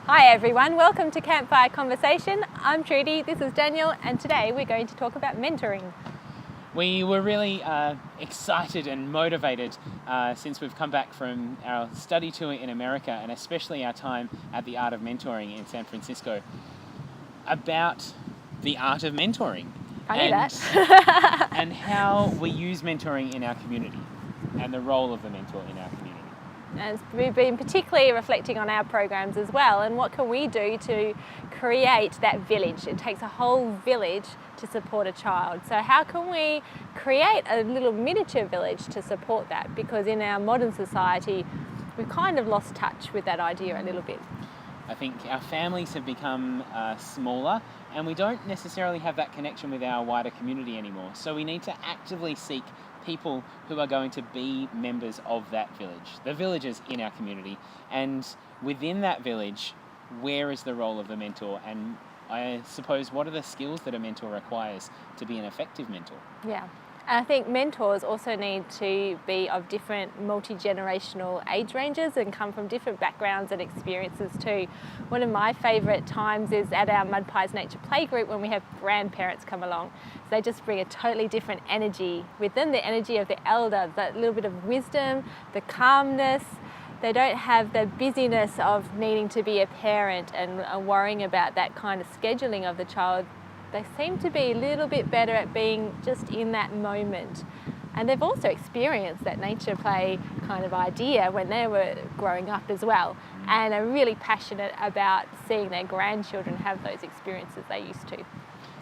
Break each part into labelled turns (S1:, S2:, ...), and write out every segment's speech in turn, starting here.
S1: Hi everyone, welcome to Campfire Conversation. I'm Trudi, this is Daniel, and today we're going to talk about mentoring.
S2: We were really excited and motivated since we've come back from our study tour in America, and especially our time at the Art of Mentoring in San Francisco, about the art of mentoring. And how we use mentoring in our community and the role of the mentor in our community.
S1: And we've been particularly reflecting on our programs as well, and what can we do to create that village. It takes a whole village to support a child. So how can we create a little miniature village to support that? Because in our modern society, we've kind of lost touch with that idea a little bit.
S2: I think our families have become smaller, and we don't necessarily have that connection with our wider community anymore. So we need to actively seek people who are going to be members of that village, the villagers in our community. And within that village, where is the role of the mentor? And I suppose, what are the skills that a mentor requires to be an effective mentor?
S1: Yeah. And I think mentors also need to be of different multi-generational age ranges and come from different backgrounds and experiences too. One of my favourite times is at our Mud Pies Nature Playgroup when we have grandparents come along. So they just bring a totally different energy with them, the energy of the elder, that little bit of wisdom, the calmness. They don't have the busyness of needing to be a parent and worrying about that kind of scheduling of the child. They seem to be a little bit better at being just in that moment. And they've also experienced that nature play kind of idea when they were growing up as well, and are really passionate about seeing their grandchildren have those experiences they used to.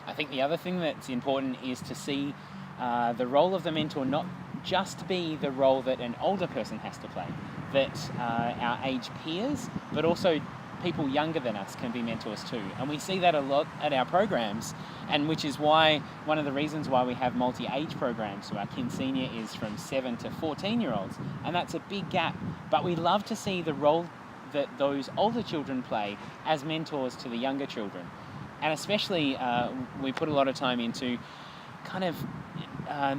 S2: I think the other thing that's important is to see the role of the mentor not just be the role that an older person has to play, that our age peers, but also people younger than us can be mentors too. And we see that a lot at our programs, and which is why one of the reasons why we have multi-age programs. So our Kin Senior is from 7 to 14-year-olds, and that's a big gap. But we love to see the role that those older children play as mentors to the younger children. And especially we put a lot of time into kind of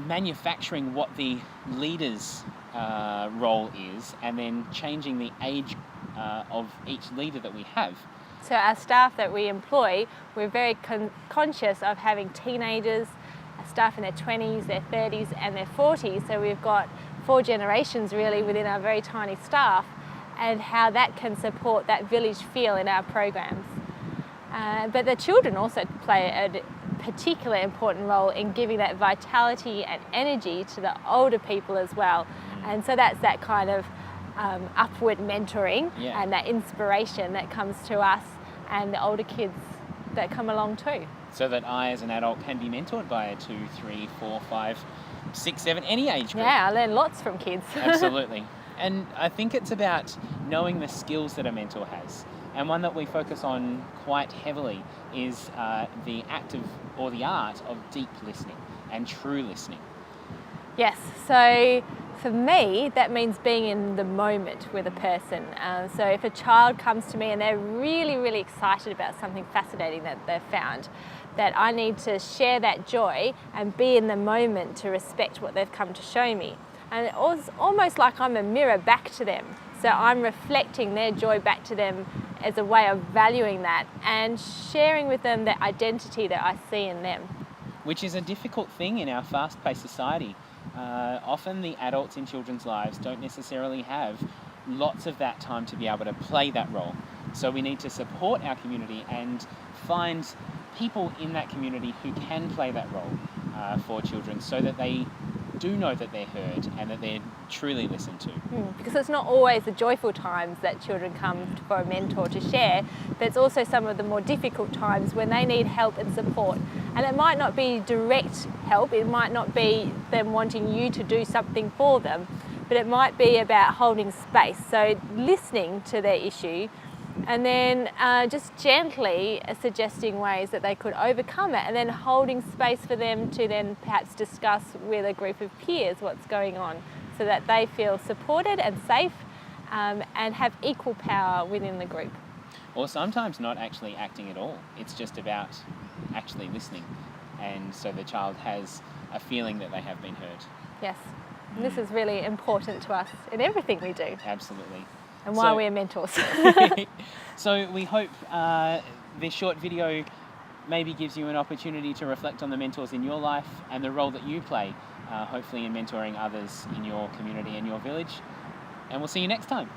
S2: manufacturing what the leader's role is, and then changing the age of each leader that we have.
S1: So our staff that we employ, we're very conscious of having teenagers, staff in their 20s, their 30s and their 40s. So we've got 4 generations really within our very tiny staff, and how that can support that village feel in our programs. But the children also play a particularly important role in giving that vitality and energy to the older people as well. And so that's that kind of upward mentoring and that inspiration that comes to us and the older kids that come along too.
S2: So that I as an adult can be mentored by a 2, 3, 4, 5, 6, 7, any age group.
S1: Yeah, I learn lots from kids.
S2: Absolutely. And I think it's about knowing the skills that a mentor has. And one that we focus on quite heavily is the art of deep listening and true listening.
S1: Yes, so for me, that means being in the moment with a person. So if a child comes to me and they're really, really excited about something fascinating that they've found, that I need to share that joy and be in the moment to respect what they've come to show me. And it's almost like I'm a mirror back to them. So I'm reflecting their joy back to them as a way of valuing that and sharing with them the identity that I see in them.
S2: Which is a difficult thing in our fast-paced society. Often the adults in children's lives don't necessarily have lots of that time to be able to play that role. So we need to support our community and find people in that community who can play that role for children, so that they do know that they're heard and that they're truly listened to.
S1: Because it's not always the joyful times that children come for a mentor to share, but it's also some of the more difficult times when they need help and support. And it might not be direct help, it might not be them wanting you to do something for them, but it might be about holding space. So listening to their issue, and then just gently suggesting ways that they could overcome it, and then holding space for them to then perhaps discuss with a group of peers what's going on, so that they feel supported and safe and have equal power within the group.
S2: Or sometimes not actually acting at all. It's just about actually listening, and so the child has a feeling that they have been heard.
S1: Yes, and this is really important to us in everything we do.
S2: Absolutely.
S1: and why
S2: So-
S1: we're mentors.
S2: So we hope this short video maybe gives you an opportunity to reflect on the mentors in your life and the role that you play, hopefully in mentoring others in your community and your village. And we'll see you next time.